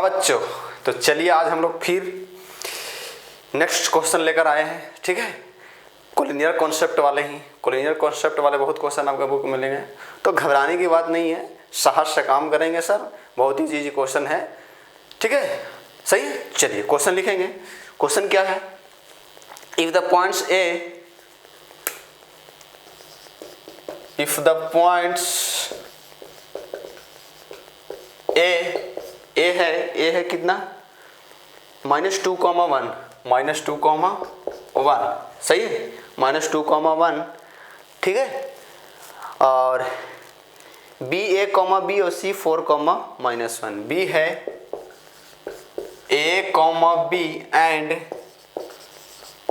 हाँ बच्चों, तो चलिए आज हम लोग फिर नेक्स्ट क्वेश्चन लेकर आए हैं। ठीक है, कोलिनियर कॉन्सेप्ट वाले ही, कोलिनियर कॉन्सेप्ट वाले बहुत क्वेश्चन आपको बुक में मिलेंगे, तो घबराने की बात नहीं है, साहस से काम करेंगे सर। बहुत ही इजी क्वेश्चन है। ठीक है, सही है। चलिए क्वेश्चन लिखेंगे। क्वेश्चन क्या है? इफ द पॉइंट्स ए है कितना? -2,1, -2,1, सही है, -2,1। ठीक है, और B, और C4,-1। B है A, B एंड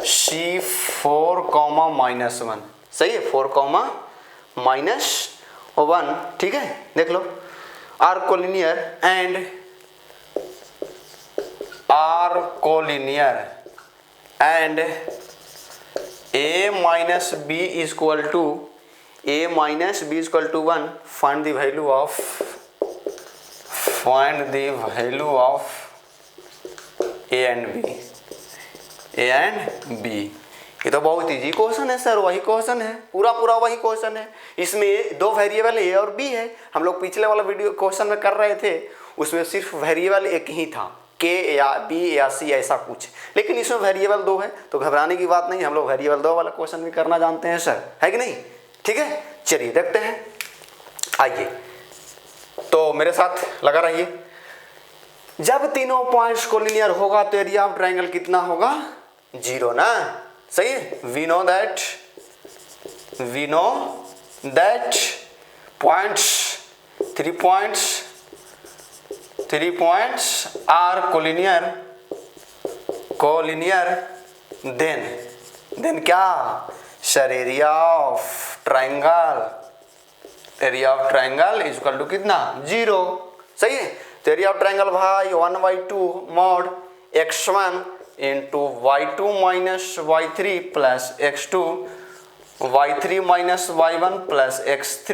C4,-1, सही है, 4,-1। ठीक है, देख लो, are collinear and A minus B is equal to 1. Find the value of A and B। ये तो बहुत इजी क्वेश्चन है सर, वही क्वेश्चन है, पूरा वही क्वेश्चन है। इसमें दो वेरिएबल ए और बी है। हम लोग पिछले वाला वीडियो क्वेश्चन में कर रहे थे, उसमें सिर्फ वेरिएबल एक ही था, के या बी या सी ऐसा कुछ, लेकिन इसमें वेरिएबल दो है, तो घबराने की बात नहीं। हम लोग वेरिएबल दो वाला क्वेश्चन भी करना जानते हैं सर, है कि नहीं? ठीक है, चलिए देखते हैं। आइए, तो मेरे साथ लगा रहिए। जब तीनों पॉइंट्स कोलिनियर होगा तो एरिया ऑफ ट्रायंगल कितना होगा? 0 ना, सही है। We know that three points are collinear then क्या sir? Area of triangle is equal to कितना? 0, सही है। तो एरिया ऑफ ट्रायंगल भाई 1/2 mod x1 into y2 minus y3 plus x2 y3 minus y1 plus x3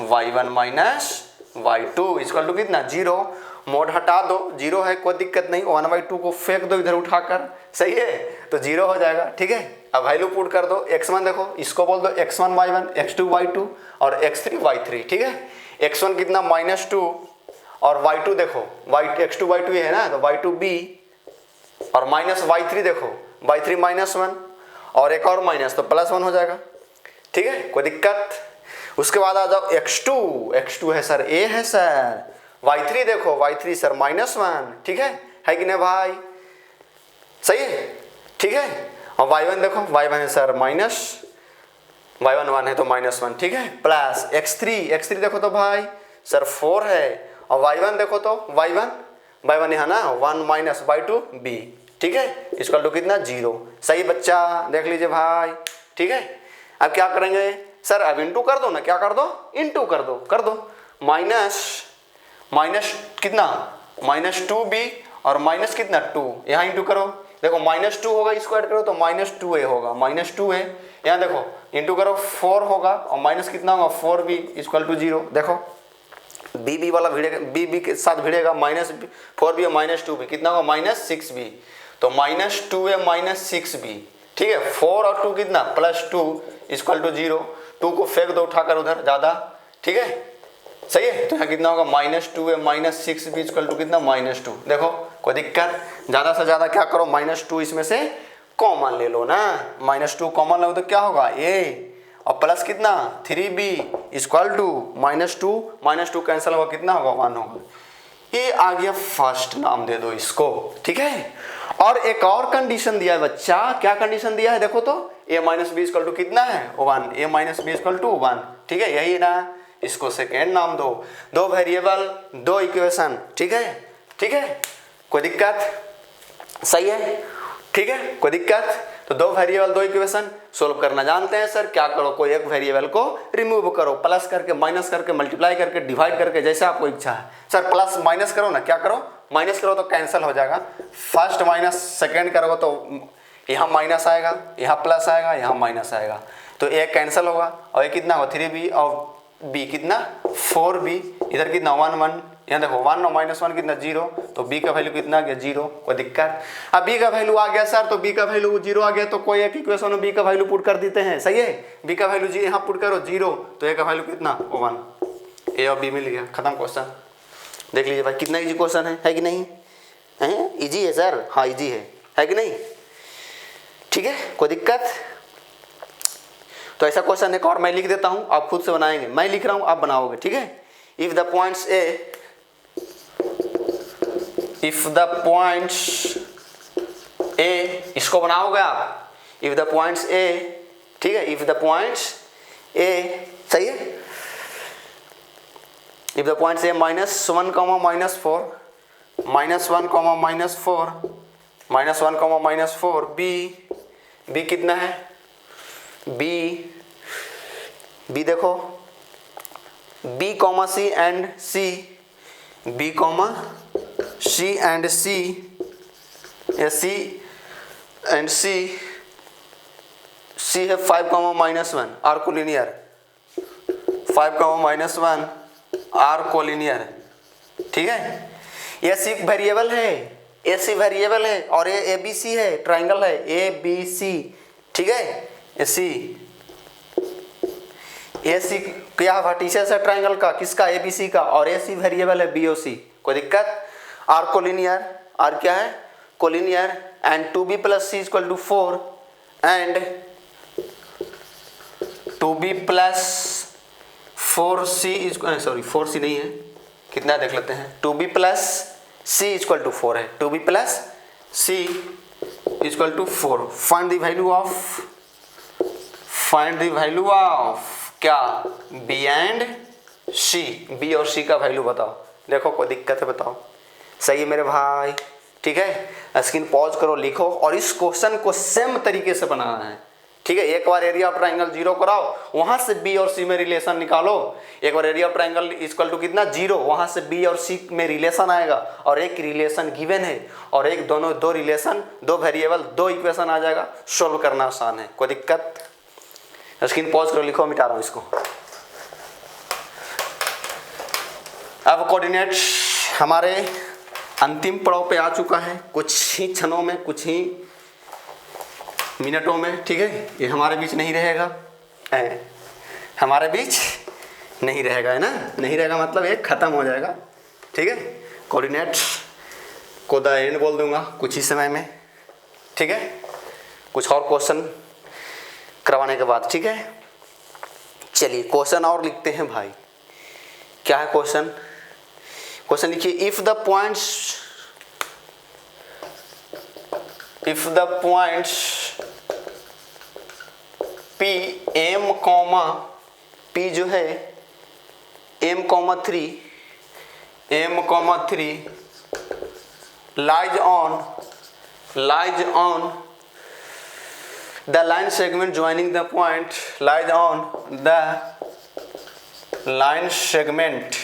y1 minus y2 equal to कितना? 0। Mode हटा दो, 0 है, कोई दिक्कत नहीं। 1/2 को फेंक दो इधर उठाकर, सही है, तो 0 हो जाएगा। ठीक है, अब वैल्यू पुट कर दो। x1 देखो, इसको बोल दो x1 y1, x2 y2 और x3 y3। ठीक है, x1 कितना? -2 और y2 देखो, x2 y2 है ना, तो y2 b और माइनस y3 देखो, y3 -1 और एक और माइनस, तो +1 हो जाएगा। ठीक है, कोई दिक्कत? उसके बाद आ जाओ x2 है सर, a है सर। y3 देखो, y3 सर -1। ठीक है कि नहीं भाई? सही है, ठीक है। और y1 देखो, y1 है सर y1 1 है तो -1। ठीक है, प्लस x3 देखो तो भाई सर 4 है, और y1 देखो तो y1 यहाँ ना 1 माइनस y2 b। ठीक है, इसका टू कितना? 0। सही बच्चा, देख लीजिए भाई। ठीक है, अब क्या करेंगे सर? अब इंटू कर दो ना, क्या कर दो? इंटू कर दो। माइनस कितना? -2b और माइनस कितना? 2, यहाँ इंटू करो। देखो -2 होगा, इसको ऐड करो तो -2a होगा, -2a। यहाँ देखो इंटू करो, 4 होगा और माइनस कितना होगा? 4b equal to 0। देखो बी वाला भिड़ेगा, बी के साथ भिड़ेगा, -4b और -2b कितना होगा? -6b। तो -2a -6b। ठीक है, 4 और 2 कितना? +2 इक्वल टू 0। 2 को फेंक दो उठाकर उधर ज़्यादा। ठीक है, सही है, तो यहाँ कितना होगा? -2a -6b इक्वल टू कितना? -2। देखो कोई दिक्कत? ज़्यादा से ज़्यादा क्या करो? -2 इसमें से कॉमन ले लो ना, -2 कॉमन लो तो क्या होगा? a और प्लस कितना? 3b इक्वल टू -2 कैंसिल होगा, कितना होगा? 1 होगा। ये आ गया फर्स्ट, नाम दे दो इसको। ठीक है, और एक और कंडीशन दिया है बच्चा। क्या कंडीशन दिया है? देखो तो, a - b इक्वल टू कितना है? 1। a - b equal to 1। ठीक है, यही ना, इसको सेकेंड नाम दो। दो वेरिएबल, दो इक्वेशन। ठीक है, कोई दिक्कत? सही है, ठीक है, कोई दिक्कत? तो दो वेरिएबल, दो इक्वेशन सोल्व करना जानते हैं सर। क्या करो? कोई एक वेरिएबल को रिमूव करो, प्लस करके, माइनस करके, मल्टीप्लाई करके, डिवाइड करके, जैसे आपको इच्छा है सर। प्लस माइनस करो ना, क्या करो? माइनस करो तो कैंसिल हो जाएगा। फर्स्ट माइनस सेकेंड करोगे तो यहाँ माइनस आएगा, यहाँ प्लस आएगा, यहाँ माइनस आएगा, तो ए कैंसिल होगा। और ये कितना होगा? 3b और b कितना? 4b। इधर कितना? 1 1, यहाँ देखो 1 और -1 कितना 0, तो b का वैल्यू कितना आ गया 0, कोई दिक्कत। अब b का वैल्यू आ गया सर, तो b का वैल्यू 0 आ गया, तो कोई एक इक्वेशन में b का वैल्यू पुट कर देते हैं, सही है। b का वैल्यू यहाँ पुट करो 0, तो a का वैल्यू कितना 1, a और b मिल गया, खत्म क्वेश्चन। देख लीजिए भाई कितना इजी क्वेश्चन है कि नहीं है? इजी है सर, हाँ इजी है कि नहीं, ठीक है, कोई दिक्कत। तो ऐसा क्वेश्चन एक और मैं लिख देता हूं, आप खुद से बनाएंगे, मैं लिख रहा हूं आप बनाओगे, ठीक है। इफ द पॉइंट्स ए इसको बनाओगे आप, इफ द पॉइंट्स ए, ठीक है, इफ द पॉइंट्स ए, सही है, if the points A -1, -4, -1, -4, B कितना है, बी देखो B, C and C, B, C and C, या C एंड C है 5, -1 आर कोलिनियर, 5, -1 आर कोलिनियर, ठीक है। ये C वेरिएबल है, ए सी वेरिएबल है, और ये ABC है, ट्राइंगल है ABC, ठीक है। ए सी क्या वर्टिसेस है ट्राइंगल का, किसका, ABC का, और AC वेरिएबल है BOC, कोई दिक्कत। आर कोलिनियर, आर क्या है collinear, and 2B + C = 4, and 2B + 4C sorry 4C नहीं है, कितना देख लेते हैं, 2B + C = 4 है, 2B + C = 4। Find the value of क्या, B एंड C, B और C का वैल्यू बताओ। देखो कोई दिक्कत है बताओ, सही है मेरे भाई, ठीक है। स्क्रीन पॉज करो, लिखो, और इस क्वेश्चन को सेम तरीके से बनाना है, ठीक है। एक बार एरिया ऑफ ट्राइंगल 0 कराओ, वहां से B और C में रिलेशन निकालो। एक बार एरिया ऑफ ट्राइंगल = कितना 0, वहां से B और C में रिलेशन आएगा, और एक रिलेशन गिवन है, और एक दो रिलेशन, 2 वेरिएबल, 2 इक्वेशन आ जाएगा। सोल्व करना आसान है, कोई दिक्कत। स्क्रीन पॉज करो, लिखो, मिटा रहा हूं इसको। अब कोऑर्डिनेट्स हमारे अंतिम पड़ाव पे आ चुका है, कुछ ही क्षणों में, कुछ ही मिनटों में, ठीक है। ये हमारे बीच नहीं रहेगा, हमारे बीच नहीं रहेगा, है ना, नहीं रहेगा मतलब ये खत्म हो जाएगा, ठीक है। कोऑर्डिनेट्स को द एंड बोल दूंगा कुछ ही समय में, ठीक है, कुछ और क्वेश्चन करवाने के बाद, ठीक है। चलिए क्वेश्चन और लिखते हैं भाई, क्या है क्वेश्चन, क्वेश्चन लिखिए। If the points P, M, P जो है M, 3 lies on the line segment joining the point, lies on the line segment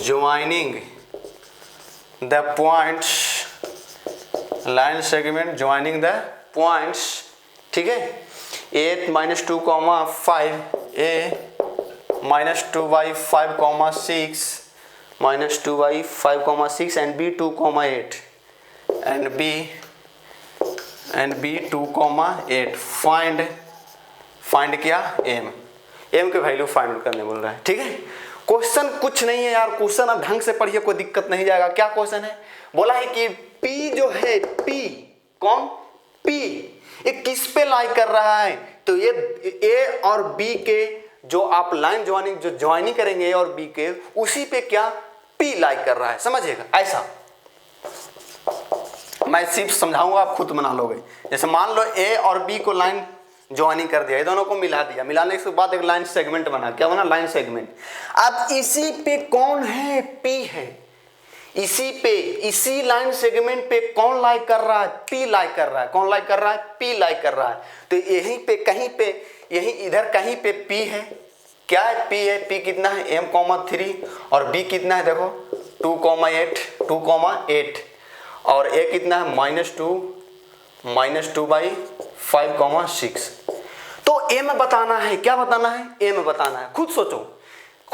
joining the points, line segment joining the points, ठीक है। 8 - 2, 5, A -2/5, 6 -2/5, and B 2, 8 and B 2, 8 find क्या, M के value find करने बोल रहा है, ठीक है। क्वेश्चन कुछ नहीं है यार, क्वेश्चन आप ढंग से पढ़िए, कोई दिक्कत नहीं जाएगा। क्या क्वेश्चन है, बोला है कि P जो है, P कौन, P ये किस पे लाई कर रहा है, तो ये A और B के जो आप लाइन ज्वाइनिंग करेंगे A और B के, उसी पे क्या P लाई कर रहा है, समझिएगा। ऐसा मैं सिर्फ समझाऊंगा, आप खुद बना लोगे। जैसे मान लो A और B को लाइन ज्वाइनिंग कर दिया, ये दोनों को मिला दिया, मिलाने के बाद एक लाइन सेगमेंट बना, क्या बना, लाइन सेगमेंट। अब इसी पे कौन है, P है, इसी पे, इसी लाइन सेगमेंट पे कौन लाइक कर रहा है, P लाइक कर रहा है, कौन लाइक कर रहा है, P लाइक कर रहा है। तो यहीं पे कहीं पे, यहीं इधर कहीं पे P है, क्या है, P है, P कितना है, M, 3, और B कितना है, देखो 2, 8, और A कितना है, -2/5, 6। तो M बताना है, क्या बताना है, M बताना है। खुद सोचो,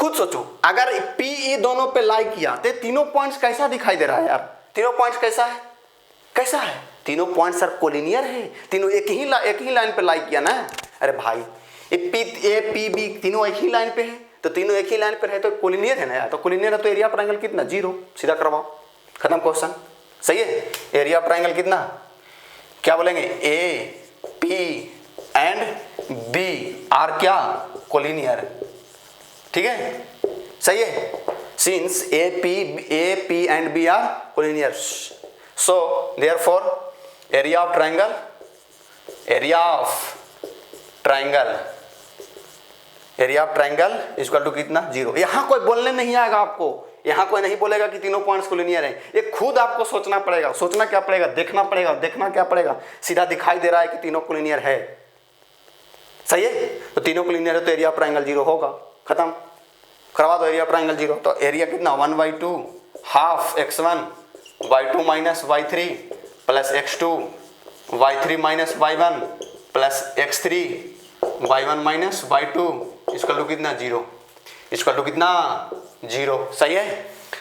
खुद सोचो, अगर पी ई दोनों पे लाई किया तो तीनों पॉइंट्स कैसा दिखाई दे रहा है यार? तीनों पॉइंट्स कैसा है, कैसा है? तीनों पॉइंट सर कोलिनियर है, तीनों एक ही लाइन पे लाई किया ना। अरे भाई ए पी बी तीनों एक ही लाइन पे है, तो तीनों एक ही लाइन पे है तो कोलिनियर है ना यार। तो कोलिनियर है तो एरिया ऑफ ट्रायंगल कितना? 0। सीधा करवाओ, खत्म क्वेश्चन। सही है, एरिया ऑफ ट्रायंगल कितना? क्या बोलेंगे? A P and B R क्या? कोलिनियर। ठीक है, सही है। Since A P and B R collinear, so therefore area of triangle equal to कितना? 0। यहां कोई बोलने नहीं आएगा आपको, यहां कोई नहीं बोलेगा कि तीनों पॉइंट्स कोलिनियर हैं। ये खुद आपको सोचना पड़ेगा। सोचना क्या पड़ेगा? देखना पड़ेगा। देखना क्या पड़ेगा? सीधा दिखाई दे रहा है कि तीनों कोलिनियर है। सही है, तो तीनों कोलिनियर है तो एरिया ऑफ ट्रायंगल 0 होगा। खत्म, करवा दो एरिया ऑफ ट्रायंगल 0। तो एरिया कितना? 1/2 half x1 y2 minus y3 plus x2 y3 minus y1 plus x3 y1 minus y2 इसका टू कितना? 0। इसका टू कितना? 0। सही है,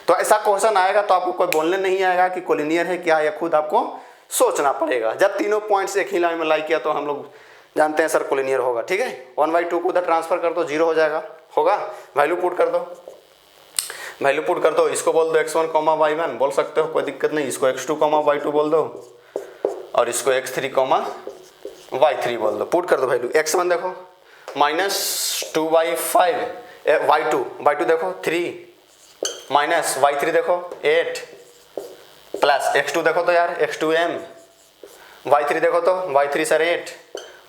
तो ऐसा क्वेश्चन आएगा तो आपको कोई बोलने नहीं आएगा कि कोलिनियर है क्या, या खुद आपको सोचना पड़ेगा। जब तीनों पॉइंट्स एक ही लाइन में लाई किया तो हम लोग जानते हैं सर कोलिनियर होगा। ठीक है, 1/2 को उधर ट्रांसफर कर दो, 0 हो जाएगा। होगा, वैल्यू पुट कर दो, वैल्यू पुट कर दो। इसको बोल दो x1 y1 बोल सकते हो, कोई दिक्कत नहीं। इसको x2 y2 बोल दो और इसको x3 y3 बोल दो। पुट कर दो वैल्यू। x1 देखो -2/5 y2 देखो 3 माइनस y3 देखो 8 प्लस x2 देखो तो यार x2m, y3 देखो तो y3 सर 8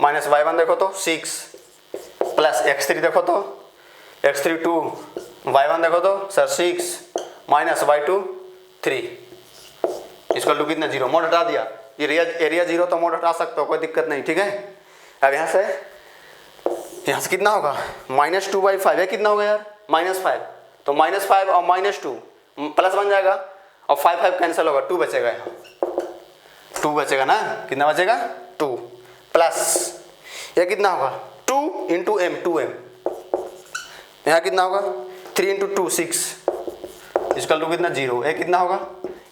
माइनस y1 देखो तो 6 प्लस x3 देखो तो x3 2 y1 देखो तो सर 6 माइनस y2 3। इसका टू कितना? 0। मोड हटा दिया। एरिया 0 तो मोड हटा सकते हो, कोई दिक्कत नहीं। ठीक है, अब यहाँ से कितना होगा? -2/5 है, कितना होगा यार? -5। तो -5 और -2 प्लस बन जाएगा और 5 कैंसिल होगा, 2 बचेगा। यहाँ 2 बचेगा ना, कितना बचेगा? 2 प्लस यह कितना होगा? 2 इंटू m 2m। यहाँ कितना होगा? 3 इंटू 2 6 इसका टू कितना? 0। ये कितना होगा?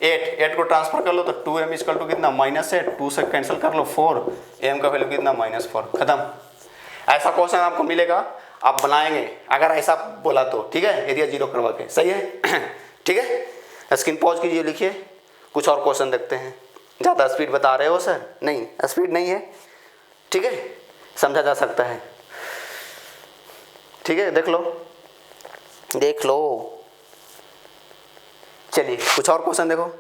8 को ट्रांसफर कर लो तो 2m इसका टू कितना? -8। 2 से कैंसिल कर लो 4, m का वैल्यू कितना? -4। खत्म। ऐसा क्वेश्चन आपको मिलेगा, आप बनाएंगे अगर ऐसा बोला तो। ठीक है, एरिया 0 करवा के। सही है, ठीक है। स्क्रीन पॉज कीजिए, लिखिए, कुछ और क्वेश्चन देखते हैं। ज़्यादा स्पीड बता रहे हो सर? नहीं, स्पीड नहीं है। ठीक है, समझा जा सकता है। ठीक है, देख लो देख लो। चलिए कुछ और क्वेश्चन देखो,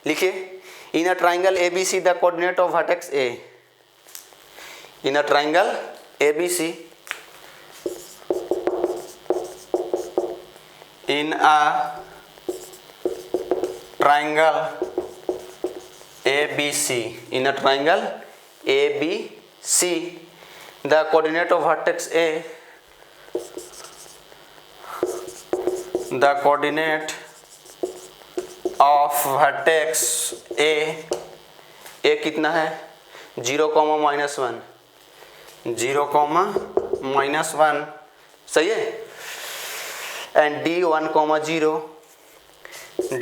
लिखिए। In a triangle ABC the coordinate of vertex A। In a triangle ABC, in a triangle ABC, in a triangle ABC, the coordinate of vertex A, the coordinate of vertex A कितना है? 0, -1 0, -1। सही है। And D 1, 0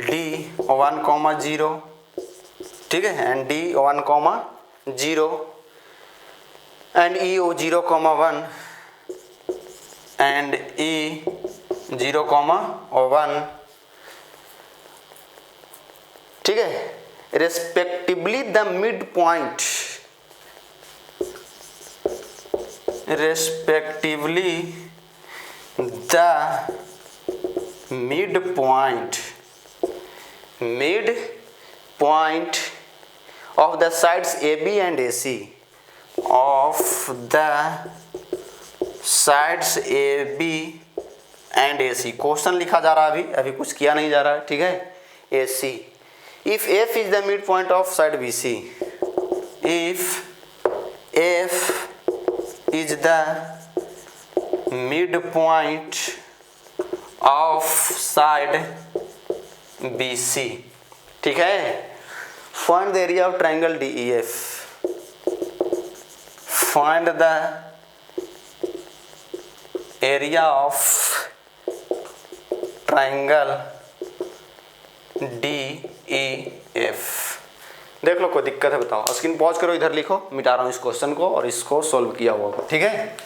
D 1, 0। ठीक है, and D 1, 0 and E 0, 1 and E 0, 1। ठीक है, respectively the mid point, respectively the midpoint of the sides AB and AC, of the sides AB and AC। Question लिखा जा रहा है, अभी कुछ किया नहीं जा रहा है। ठीक है, AC, if F is the midpoint of side BC, if F is the midpoint of side BC। ठीक है, find the area of triangle DEF, find the area of triangle D E F. देख लो कोई दिक्कत है बताओ, screen pause करो, इधर लिखो, मिटा रहा हूँ इस क्वेश्चन को और इसको सोल्व किया हुआ, ठीक है।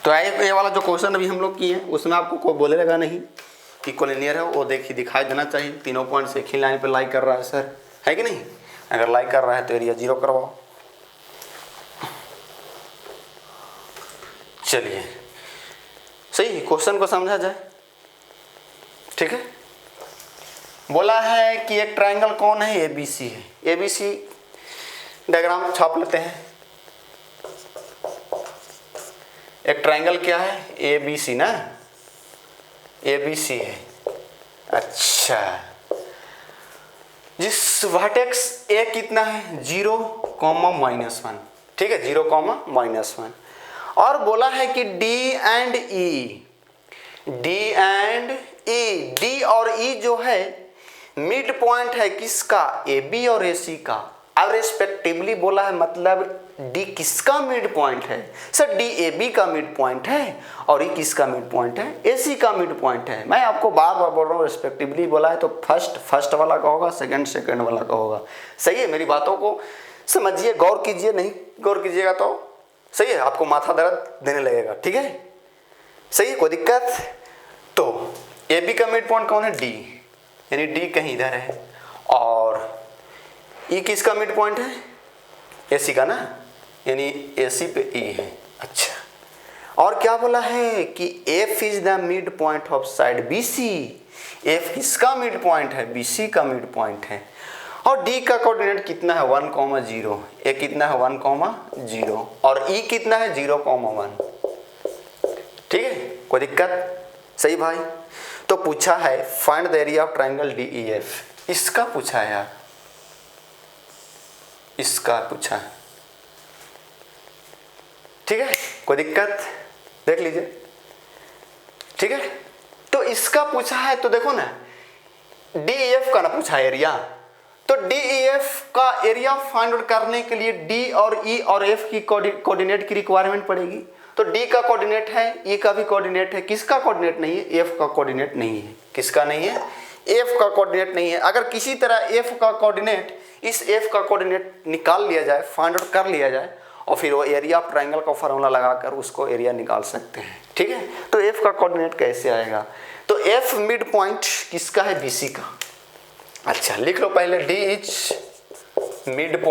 तो ये वाला जो क्वेश्चन अभी हम लोग किए हैं उसमें आपको कोई बोलेगा नहीं कि कोलिनियर है, वो देखिए दिखाई देना चाहिए। तीनों पॉइंट से एक ही लाइन पे लाइक कर रहा है सर, है कि नहीं? अगर लाइक कर रहा है तो एरिया 0 करवाओ। चलिए सही क्वेश्चन को समझा जाए, ठीक है। बोला है कि एक ट्रायंगल कौन है? एबीसी है। एबीसी डायग्राम छाप लेते हैं। एक ट्रायंगल क्या है? एबीसी ना, एबीसी है। अच्छा, जिस वर्टेक्स ए कितना है? 0, -1, ठीक है, 0, -1। और बोला है कि डी एंड ई, डी और ई जो है मिड पॉइंट है किसका? ए बी और ए सी का। अब रेस्पेक्टिवली बोला है, मतलब डी किसका मिड पॉइंट है? सर डी ए बी का मिड पॉइंट है और ई किसका मिड पॉइंट है? ए सी का मिड पॉइंट है। मैं आपको बार बार बोल रहा हूँ, रेस्पेक्टिवली बोला है तो फर्स्ट वाला का होगा, सेकंड वाला का होगा। सही है, मेरी बातों को समझिए, गौर कीजिए। नहीं गौर कीजिएगा तो सही है, आपको माथा दर्द देने लगेगा, ठीक है। सही है, कोई दिक्कत? तो ए बी का मिड पॉइंट कौन है? डी, यानी डी कहीं इधर है। और ई किसका मिड पॉइंट है? ए सी का ना, यानी ए सी पे ई है। अच्छा, और क्या बोला है कि F is the mid point of side B C. F किसका मिड पॉइंट है? बी सी का मिड पॉइंट है। और डी का कोऑर्डिनेट कितना है? 1, 0। ए कितना है? 1, 0। और ई कितना है? 0, 1। ठीक है, कोई दिक्कत? सही भाई। तो पूछा है find the area of triangle D E F. इसका पूछा है यार, इसका पूछा है, ठीक है, कोई दिक्कत? देख लीजिए, ठीक है। तो इसका पूछा है तो देखो ना, डी ई एफ का ना पूछा है एरिया, तो डी ई एफ का एरिया फाइंड आउट करने के लिए डी और ई और एफ की कोऑर्डिनेट की रिक्वायरमेंट पड़ेगी। तो डी का कोऑर्डिनेट है, ई का भी कोऑर्डिनेट है, किसका कोऑर्डिनेट नहीं है? एफ का कोऑर्डिनेट नहीं है। किसका नहीं है? एफ का कोऑर्डिनेट नहीं है। अगर किसी तरह एफ का कोऑर्डिनेट, इस एफ का कोऑर्डिनेट निकाल लिया जाए, फाइंड आउट कर लिया जाए, और फिर वो एरिया ऑफ ट्रायंगल का फार्मूला लगाकर उसको एरिया निकाल सकते हैं, ठीक है। तो एफ का कोऑर्डिनेट कैसे आएगा? तो एफ मिड पॉइंट किसका है? बी सी का। अच्छा, लिख लो पहले, D is mid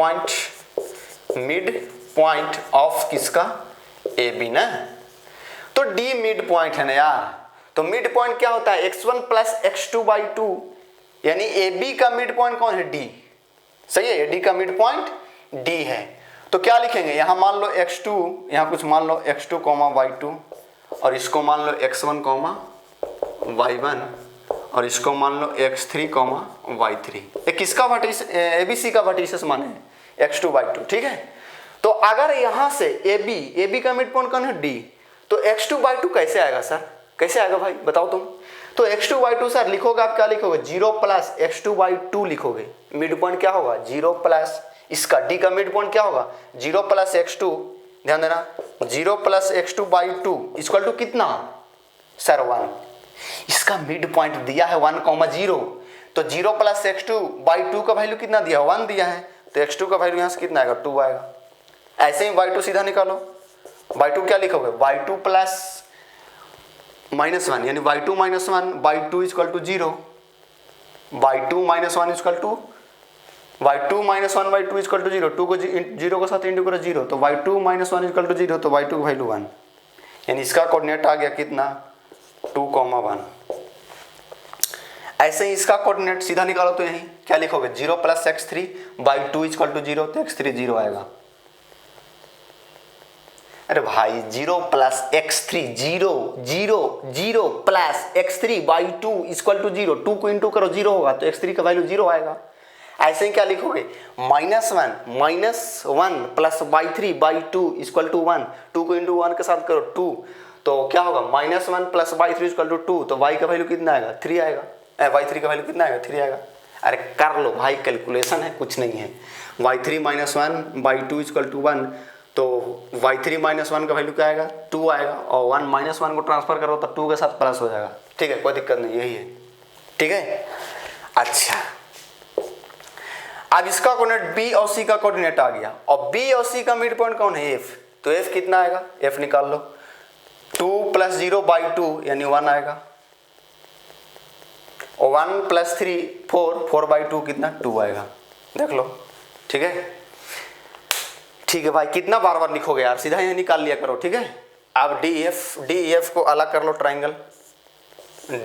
point of किसका? ए बी ना। तो डी मिड पॉइंट है ना यार। तो मिड पॉइंट क्या होता है? x1 + x2/2, यानी ए बी का मिड पॉइंट कौन है? डी। सही है, डी का मिड पॉइंट डी है। तो क्या लिखेंगे यहाँ? मान लो x2, यहाँ कुछ मान लो x2, y2, और इसको मान लो x1, y1, और इसको मान लो x3, y3। ये किसका वर्टिस? एबीसी का वर्टिसेस माने x2/2, ठीक है। तो अगर यहाँ से ए बी का मिड पॉइंट कौन है? डी। तो x2/2 कैसे आएगा सर? कैसे आएगा भाई बताओ तुम? तो x2/2 सर लिखोगे आप, क्या लिखोगे? 0 + x2/2 लिखोगे। मिड पॉइंट क्या होगा? 0 प्लस इसका डी का मिड पॉइंट क्या होगा? 0 + x2, ध्यान देना, 0 + x2/2 इक्वल टू कितना सर? 1। इसका मिड पॉइंट दिया है 1, 0। तो 0 + x2/2 का वैल्यू कितना दिया? 1 दिया है। तो x2 का वैल्यू यहाँ से कितना आएगा? 2 आएगा। ऐसे ही y2 सीधा निकालो। y2 क्या लिखोगे? y2 + -1, यानी y2 - 1 y2 = 0। y2 - 1 = y2 - 1 y2 = 0। 2 को 0 के साथ इंटू करो 0, तो y2 - 1 = 0, तो y2 का वैल्यू 1, यानी इसका कोऑर्डिनेट आ गया कितना? 2, 1। ऐसे ही इसका कोऑर्डिनेट सीधा निकालो तो यही क्या लिखोगे? 0 + x3/2 = 0, तो x3 0 आएगा। अरे भाई 0 + x3 0 0 0 + x3/2 = 0। 2 को इंटू करो 0 होगा, तो x3 का वैल्यू 0 आएगा। ऐसे ही क्या लिखोगे? -1 + y3/2 = 1। 2 को इंटू 1 के साथ करो 2, तो क्या होगा? -1 + y3 = 2, तो y का वैल्यू कितना आएगा? 3 आएगा। y3 का वैल्यू कितना आएगा? 3 आएगा। अरे कर लो भाई, कैलकुलेशन है, कुछ नहीं है। y3 - 1/2 = 1, तो y3 माइनस 1 का वैल्यू क्या आएगा 2 आएगा, और 1 माइनस 1 को ट्रांसफर करो तो 2 के साथ प्लस हो जाएगा। ठीक है, कोई दिक्कत नहीं, यही है। ठीक है, अच्छा अब इसका कोऑर्डिनेट b और c का कोऑर्डिनेट आ गया, और b और c का मिड पॉइंट कौन है f, तो f कितना आएगा, f निकाल लो, 2 + 0/2 यानी 1 आएगा, और 1 + 3 4/2 कितना 2 आएगा, देख लो। ठीक है, ठीक है भाई, कितना बार बार लिखोगे यार, सीधा यहाँ निकाल लिया करो। ठीक है, अब DEF को अलग कर लो, ट्राइंगल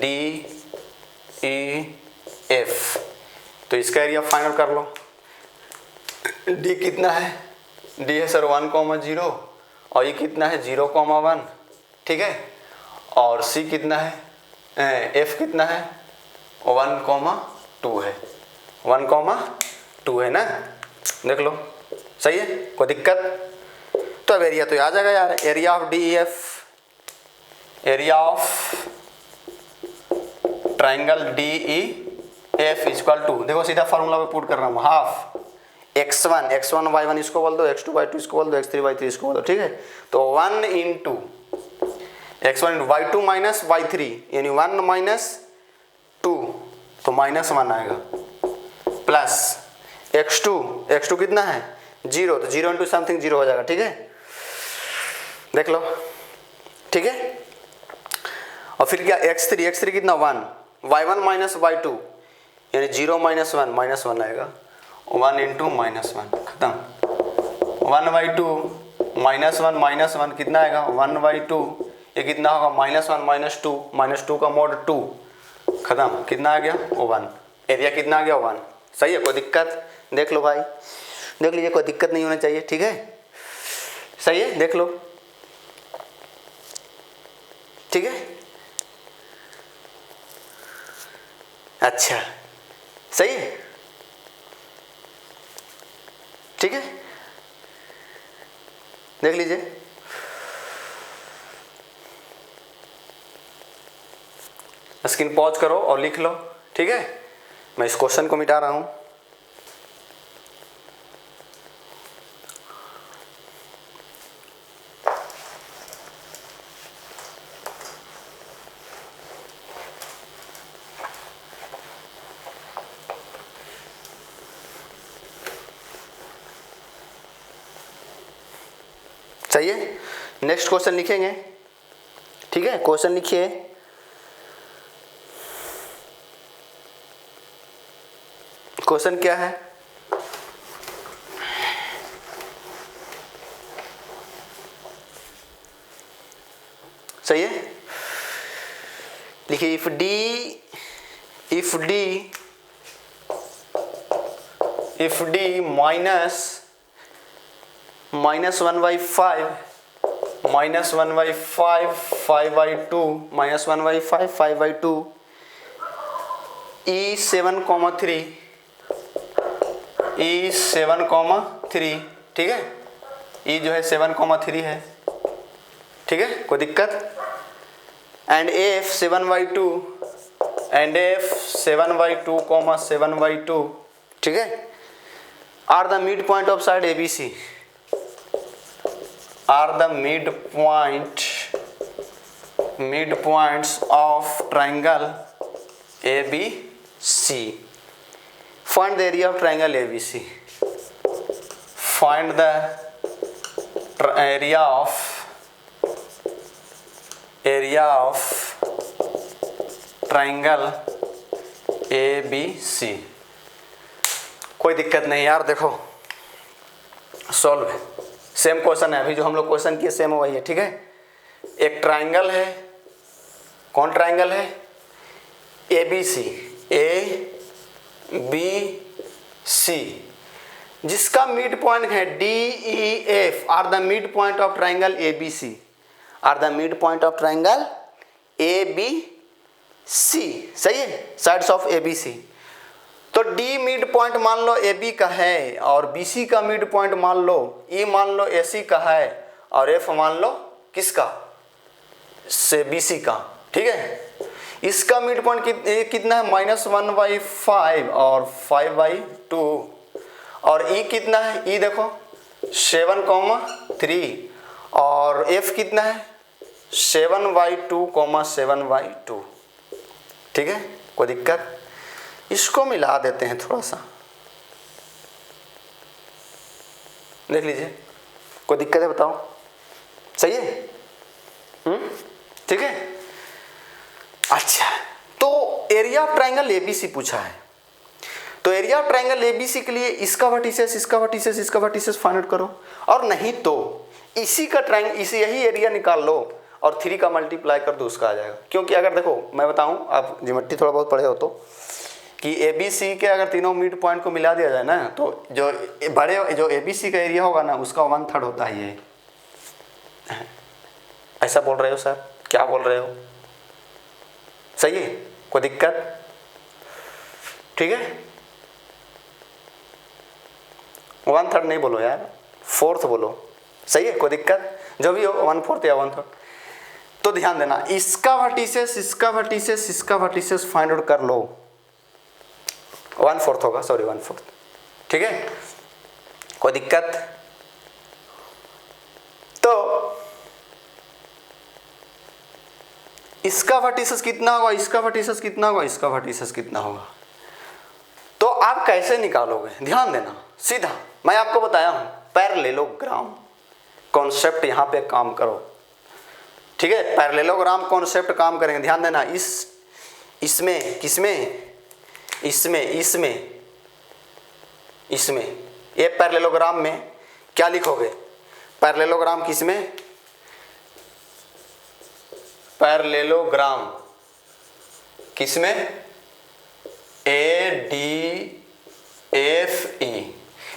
DEF, तो इसका एरिया फाइनल कर लो। D कितना है, D है सर 1,0 और ये कितना है 0,1। ठीक है, और C कितना है, F कितना है 1,2 है, 1,2 है ना, देख लो, सही है, कोई दिक्कत। तो अब एरिया तो आ जाएगा यार, area of DEF, area of triangle DEF equal to, देखो सीधा फार्मूला पे पुट कर रहा हूँ, हाफ x1 इसको बोल दो, x2 y2 इसको बोल दो, x3 y3 इसको बोल दो। ठीक है, तो 1 into x1 y2 minus y3 यानी 1 माइनस 2 तो -1 आएगा, प्लस x2 कितना है 0, तो 0 इंटू समथिंग 0 हो जाएगा। ठीक है, देख लो। ठीक है, और फिर क्या x3 कितना 1, y1 माइनस y2 यानी 0 माइनस 1 आएगा, 1 इंटू -1 खत्म, 1/2 -1 कितना आएगा 1/2, ये कितना होगा -1 -2 का मोड 2 खत्म, कितना आ गया 1, एरिया कितना आ गया 1। सही है, कोई दिक्कत, देख लो भाई, देख लीजिए, कोई दिक्कत नहीं होना चाहिए। ठीक है, सही है, देख लो। ठीक है, अच्छा सही है, ठीक है, देख लीजिए। स्क्रीन पॉज करो और लिख लो। ठीक है, मैं इस क्वेश्चन को मिटा रहा हूं। चाहिए, नेक्स्ट क्वेश्चन लिखेंगे। ठीक है, क्वेश्चन लिखिए, क्वेश्चन क्या है, सही है, लिखिए, if D -1/5 5/2 -1/5 E7,3 ठीक है, E जो है 7,3 है। ठीक है, कोई दिक्कत, एंड F 7/2 ठीक है, are the mid point of side ABC, are the midpoints of triangle ABC. Find the area of triangle ABC. Find the area of triangle ABC. कोई दिक्कत नहीं यार, देखो सॉल्व है, सेम क्वेश्चन है, अभी जो हम लोग क्वेश्चन किए सेम वही है। ठीक है, एक ट्राइंगल है, कौन ट्राइंगल है ABC, ABC, जिसका मिड पॉइंट है DEF, are the mid point of triangle ABC, are the mid point of triangle ABC। सही है, साइड्स ऑफ ABC। तो D मिड पॉइंट मान लो AB का है, और BC का मिड पॉइंट मान लो, E मान लो AC का है, और F मान लो किसका, से BC का। ठीक है, इसका मिड पॉइंट कितना है -1/5 और 5/2, और E कितना है, E देखो 7,3 और f कितना है 7/2, 7/2। ठीक है, कोई दिक्कत? इसको मिला देते हैं थोड़ा सा, देख लीजिए, कोई दिक्कत है बताओ? सही है? ठीक है। अच्छा, तो एरिया ऑफ ट्राइंगल एबीसी पूछा है, तो एरिया ऑफ ट्राइंगल एबीसी के लिए इसका वर्टिसेस, इसका वर्टिसेस, इसका वर्टिसेस फाइंड आउट करो, और नहीं तो इसी का ट्राइंगल, इसी यही एरिया निकाल लो और 3 का मल्टीप्लाई कर दो, उसका आ जाएगा। क्योंकि अगर देखो मैं बताऊं, आप ज्योमेट्री थोड़ा बहुत पढ़े हो तो, कि ए बी सी के अगर तीनों मिड पॉइंट को मिला दिया जाए ना, तो जो बड़े जो ए बी सी का एरिया होगा ना, उसका 1/3 होता है ये। ऐसा बोल रहे हो सर? क्या बोल रहे हो? सही है, कोई दिक्कत? ठीक है, 1/3 नहीं बोलो यार, 4th बोलो। सही है, कोई दिक्कत? जो भी हो 1/4 या 1/3। तो ध्यान देना, इसका वर्टिसेस, इसका वर्टिसेस, इसका वर्टिसेस फाइंड आउट कर लो, 1/4 होगा, सॉरी 1/4। ठीक है, कोई दिक्कत? तो इसका वर्टिसेस कितना होगा, इसका वर्टिसेस कितना होगा, इसका वर्टिसेस कितना होगा, तो आप कैसे निकालोगे? ध्यान देना, सीधा मैं आपको बताया हूं, पैरेललोग्राम कॉन्सेप्ट यहां पे काम करो। ठीक है, पैरेललोग्राम कॉन्सेप्ट काम करेंगे। ध्यान देना, इसमें किसमें, इसमें ये पैरेललोग्राम में क्या लिखोगे? पैरेललोग्राम किसमें? पैरेललोग्राम किसमें? ADFE,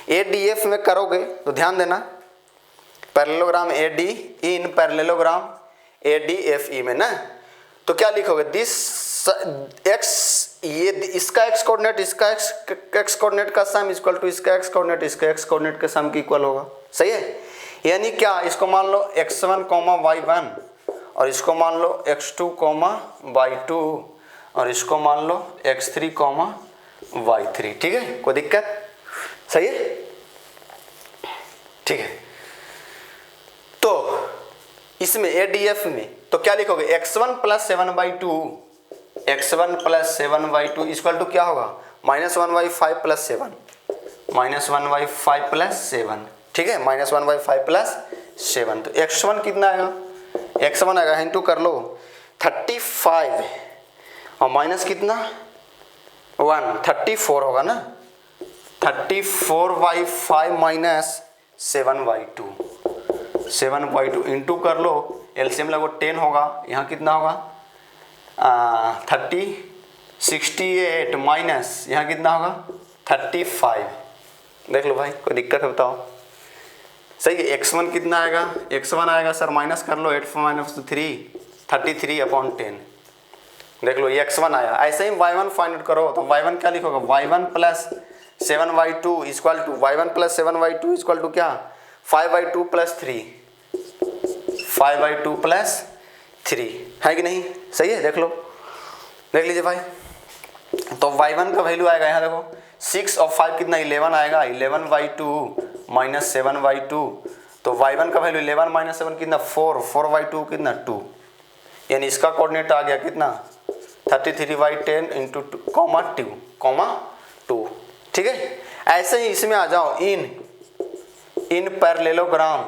ADF में करोगे तो ध्यान देना, पैरेललोग्राम AD इन पैरेललोग्राम ADFE में ना, तो क्या लिखोगे? दिस x, ये इसका x कोऑर्डिनेट, इसका x कोऑर्डिनेट का सम इक्वल टू इसका x कोऑर्डिनेट, इसका x कोऑर्डिनेट के सम के इक्वल होगा। सही है, यानी क्या, इसको मान लो x1, y1 और इसको मान लो x2, y2 और इसको मान लो x3, y3। ठीक है, कोई दिक्कत? सही है, ठीक है। तो इसमें ADF में तो क्या लिखोगे? x1 + 7/2, x1 + 7/2 इक्वल टू क्या होगा? -1/5 + 7, -1/5 + 7। ठीक है, -1/5 + 7। तो x1 कितना आएगा? x1 आएगा, इंटू कर लो 35 और माइनस कितना 1, 34 होगा ना, 34/5 माइनस 7/2, 7/2 इंटू कर लो, एलसीएम लगो 10 होगा, यहाँ कितना होगा 68 माइनस यहाँ कितना होगा 35। देख लो भाई, कोई दिक्कत है बताओ? सही है, x1 कितना आएगा? x1 आएगा सर, माइनस कर लो 8 - 3 33/10। देख लो ये x1 आया। ऐसे ही y1 फाइंड आउट करो, तो y1 क्या लिखोगे? y1 + 7/2 equal to y1 + 7/2 equal to क्या 5/2 + 3, 5/2 + 3 है कि नहीं? सही है, देख लो, देख लीजिए भाई। तो y1 का वैल्यू आएगा यहाँ देखो 6 और 5 कितना 11 आएगा, 11/2 माइनस 7/2। तो y1 का वैल्यू 11 - 7 कितना 4, 4/2 कितना 2, यानी इसका कोऑर्डिनेट आ गया कितना 33/10 इंटू 2, ठीक है। ऐसे ही इसमें आ जाओ, इन पैरेललोग्राम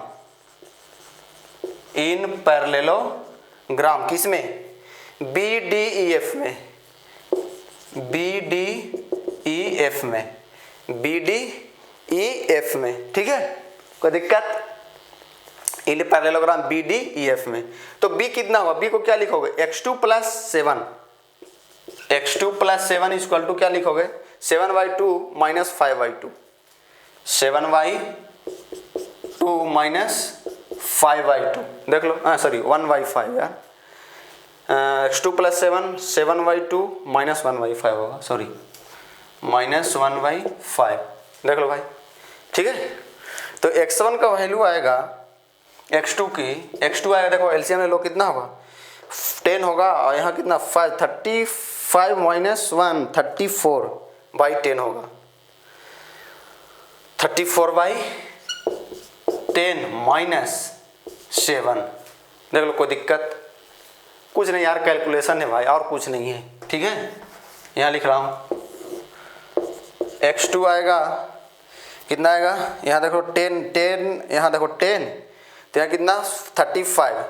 किसमें? BDEF में, BDEF में, ठीक है, कोई दिक्कत? इन पैरेललोग्राम BDEF में। तो B कितना होगा? B को क्या लिखोगे? x2 + 7, x2 + 7 इक्वल टू क्या लिखोगे? 7/2 माइनस 5/2, 7/2 माइनस 5/2। देख लो, हाँ सॉरी 1/5 यार, x2 + 7 7/2 माइनस 1/5 होगा, सॉरी माइनस 1/5। देख लो भाई, ठीक है। तो x1 का वैल्यू आएगा x2 आएगा, देखो एलसीएम ले लो कितना होगा 10 होगा, और यहाँ कितना 5, 35 माइनस 1 34/10 होगा, 34/10 10 माइनस 7। देख लो, कोई दिक्कत? कुछ नहीं यार, कैलकुलेशन है भाई, और कुछ नहीं है। ठीक है, यहाँ लिख रहा हूँ x2 आएगा, कितना आएगा? यहाँ देखो 10, यहाँ देखो 10, तो यहाँ कितना 35,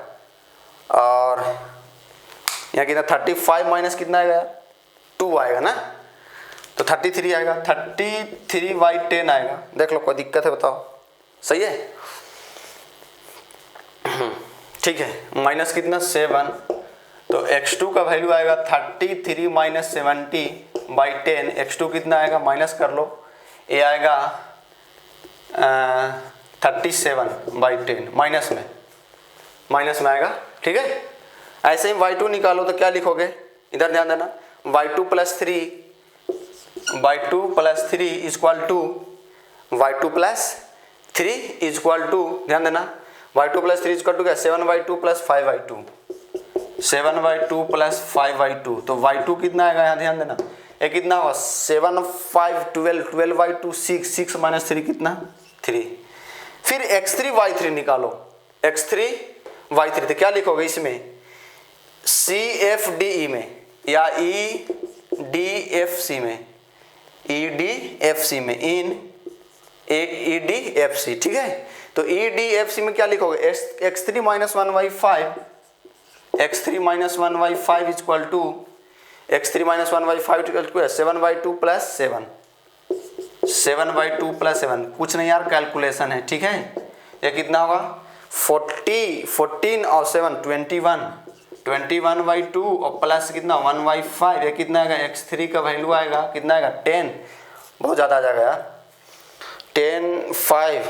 और यहाँ कितना 35 माइनस कितना आएगा? 2 आएगा ना, तो 33 आएगा। 33/10 आएगा। देख लो, कोई दिक्कत है बताओ? सही है, ठीक है। माइनस कितना 7, तो x2 का वैल्यू आएगा 33 माइनस 70/10। x2 कितना आएगा? माइनस कर लो, ये आएगा 37/10, माइनस में आएगा। ठीक है, ऐसे ही y2 निकालो तो क्या लिखोगे? इधर ध्यान देना, y2 plus 3 equal to y2 plus 3 equal to, ध्यान देना, y2 प्लस 3 इक्वल टू क्या? 7/2 प्लस 5/2, 7/2 प्लस 5/2। तो y2 कितना आएगा? यहाँ ध्यान देना, ये कितना होगा? 7 5 12, 12/2 6, 6 माइनस 3 कितना? 3। फिर x3y3 निकालो, x3y3 तो क्या लिखोगे इसमें? CFDE में या EDFC में, EDFC में, EDFC। ठीक है, तो EDFC में क्या लिखोगे? x3 minus 1/5, x3 minus 1/5 equal to, x3 minus 1/5 equal to 7/2 plus 7, 7/2 plus 7। कुछ नहीं यार, कैलकुलेशन है। ठीक है, ये कितना होगा? 14 और 7 21, 21/2 और प्लस कितना 1/5, ये कितना आएगा? x3 का वैल्यू आएगा कितना आएगा? 10, बहुत ज़्यादा आ जाएगा यार। 10 5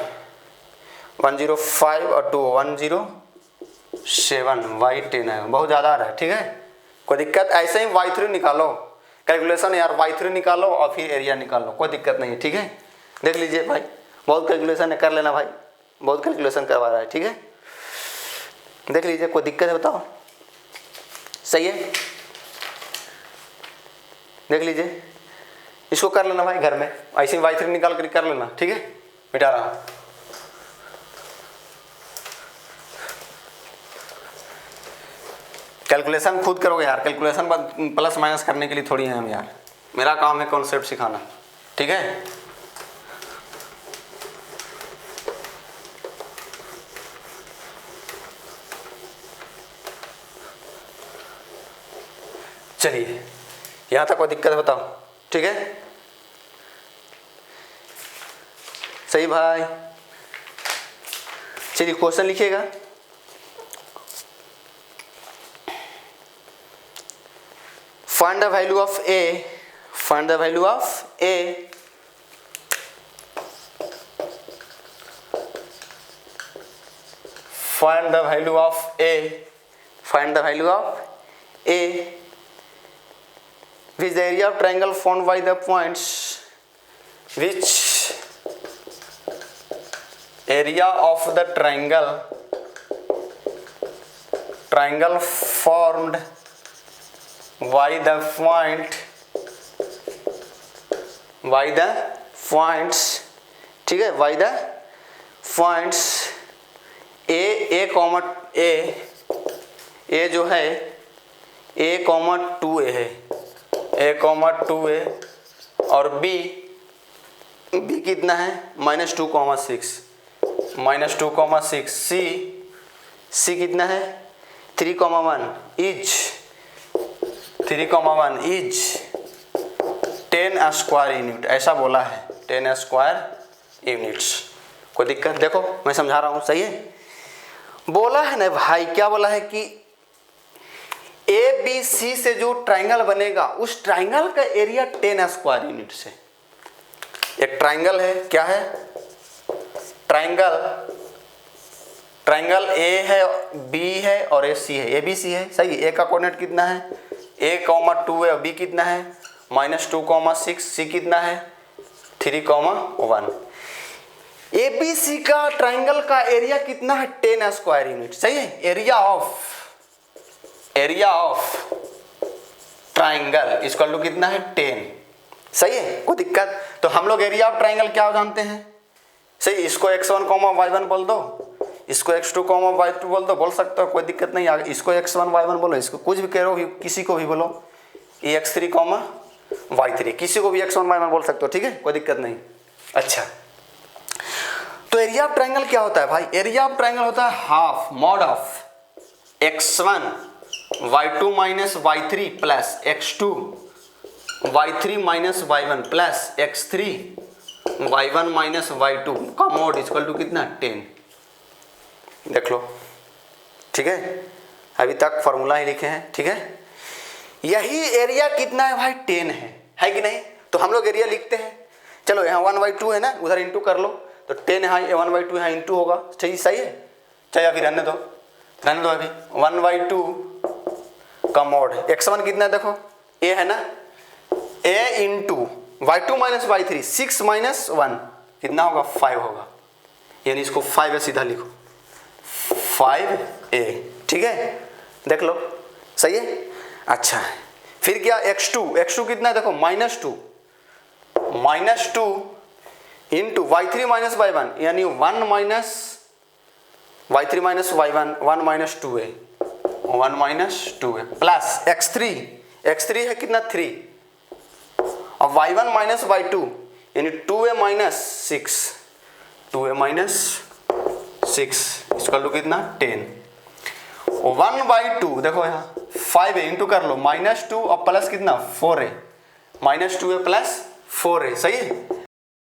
105 और 2 107/10 आएगा, बहुत ज़्यादा आ रहा है। ठीक है, कोई दिक्कत? ऐसे ही y3 निकालो, कैलकुलेशन यार, y3 निकालो और फिर एरिया निकालो, कोई दिक्कत नहीं है। ठीक है, देख लीजिए भाई, बहुत कैलकुलेशन है, कर लेना भाई, बहुत कैलकुलेशन करवा रहा है। ठीक है, देख लीजिए, कोई दिक्कत है बताओ? सही है, देख लीजिए, इसको कर लेना भाई घर में, ऐसे ही y3 निकाल कर लेना। ठीक है, मिटा रहा हूँ। कैलकुलेशन खुद करोगे यार, कैलकुलेशन प्लस माइनस करने के लिए थोड़ी है हम यार, मेरा काम है कॉन्सेप्ट सिखाना। ठीक है, चलिए, यहाँ तक कोई दिक्कत है बताओ? ठीक है, सही भाई। चलिए क्वेश्चन लिखिएगा। Find the value of A. Find the value of A. Find the value of A. Find the value of A. Which the area of triangle formed by the points. Which area of the triangle formed by the points, ठीक है, by the points A जो है A, 2A है, A, 2A और B कितना है? -2,6, C कितना है? 3,1 इज 10 स्क्वायर यूनिट, ऐसा बोला है, 10 स्क्वायर यूनिट्स। कोई दिक्कत? देखो मैं समझा रहा हूँ, सही है, बोला है ना भाई, क्या बोला है कि ABC से जो ट्राइंगल बनेगा उस ट्राइंगल का एरिया 10 स्क्वायर यूनिट से। एक ट्राइंगल है, क्या है? ट्राइंगल A है, B है और AC है, ABC है, सही है। A का कोऑर्डिनेट कितना है? A, 2 है और B कितना है? -2,6, C कितना है? 3,1। ABC का ट्राइंगल का एरिया कितना है? 10 स्क्वायर यूनिट, सही है। Area of triangle equal to कितना है? 10, सही है। कोई दिक्कत? तो हम लोग एरिया ऑफ ट्राइंगल क्या जानते हैं? सही, इसको x1 कॉमा y1 बोल दो, इसको x2 कॉमा y2 बोल दो, बोल सकते हो, कोई दिक्कत नहीं। आगे इसको x1 y1 बोलो, इसको कुछ भी करो, किसी को भी बोलो, ये x3 कॉमा y3, किसी को भी x1 y1 बोल सकते हो, ठीक है, कोई दिक्कत नहीं। अच्छा, तो एरिया ऑफ ट्रायंगल क्या होता है भाई? एरिया ऑफ ट्रायंगल होता है half mod of x1 y2 minus y3 plus x2 y3 minus y1 plus x3 y1 minus y2 का मॉड इक्वल टू कितना 10। देख लो, ठीक है, अभी तक फॉर्मूला ही लिखे हैं, ठीक है। यही एरिया कितना है भाई? 10 है कि नहीं? तो हम लोग एरिया लिखते हैं, चलो यहाँ 1/2 है ना, उधर इंटू कर लो, तो 10 यहाँ 1/2 यहाँ इंटू होगा, सही है। चाहिए अभी रहने दो अभी। 1/2 का मॉड है, x1 कितना है देखो, a है ना, a into y2 minus y3, 6 minus 1 कितना होगा? 5 होगा, यानी इसको 5 है सीधा लिखो, 5a, ठीक है, देख लो, सही है। अच्छा, फिर क्या x2 कितना है देखो, -2 इंटू y3 माइनस y1, यानी 1 minus y3 minus y1, 1 minus 2a plus x3 है कितना 3, और y1 माइनस y2 यानी 2a माइनस 6 इसका टू कितना 10, 1/2 देखो यहाँ 5 इंटू कर लो, -2 और प्लस कितना 4a, -2a प्लस 4a, सही है।